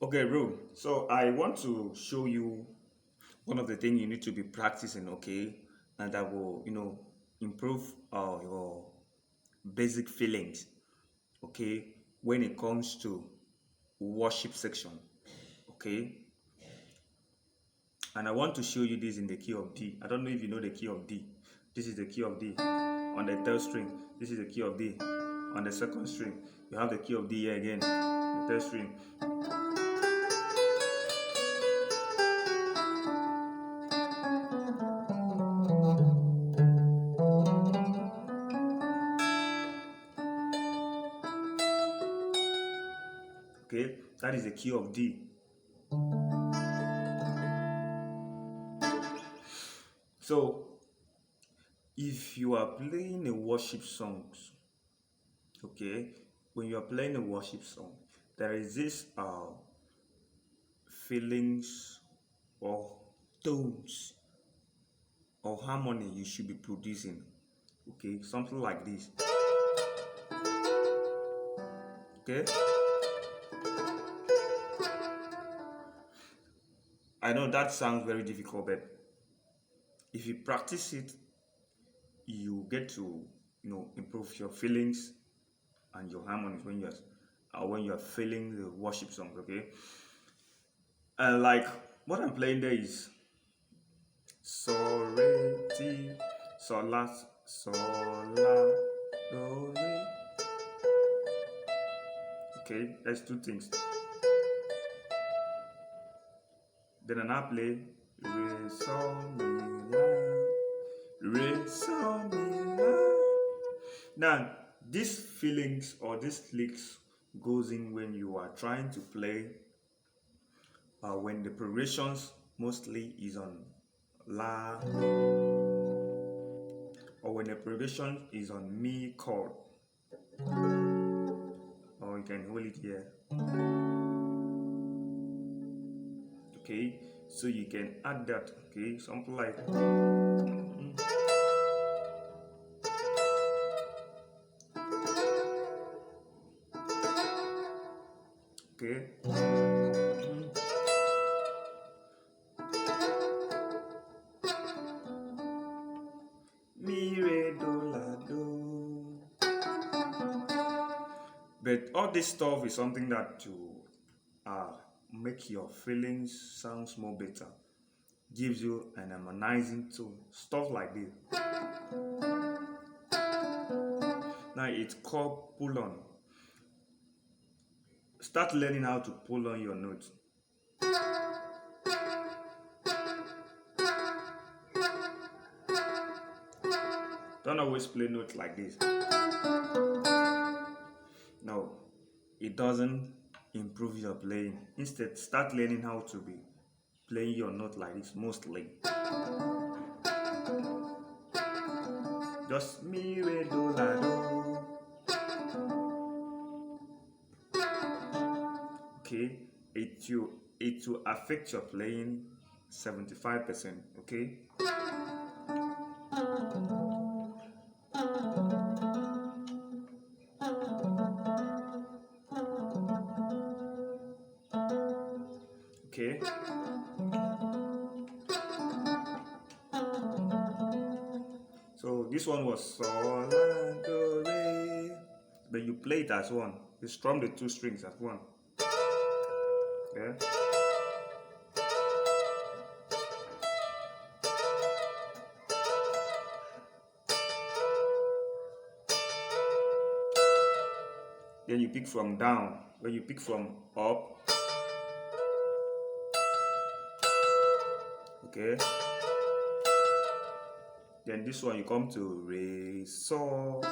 Okay, bro. So I want to show you one of the things you need to be practicing, okay, and that will, improve your basic feelings, okay, when it comes to worship section, okay. And I want to show you this in the key of D. I don't know if you know the key of D. This is the key of D on the third string. This is the key of D on the second string. You have the key of D here again, the third string. Okay, that is the key of D. So if you are playing a worship songs, okay, when you are playing a worship song, there is this feelings or tones or harmony you should be producing, okay, something like this, okay. I know that sounds very difficult, but if you practice it, you get to improve your feelings and your harmonies when you are feeling the worship songs, okay. And like what I'm playing there is so re ti so la so la do re. Okay, that's two things. Then I now play re so mi la re so mi la. Now these feelings or these clicks goes in when you are trying to play when the progressions mostly is on la, or when the progression is on mi chord, or you can hold it here, okay. So you can add that, okay, something like okay, mi re do la do. But all this stuff is something that to uh, make your feelings sounds more better, gives you an harmonizing tone, stuff like this. Now it's called pull on. Start learning how to pull on your notes. Don't always play notes like this. No, it doesn't improve your playing. Instead, start learning how to be playing your note like this mostly. Just mi re do la do. Okay, it will affect your playing 75%. Okay. Okay. So this one was sol la do re, but you play it as one. You strum the two strings as one. Yeah. Then you pick from down. When you pick from up, okay. Then this one you come to re sol.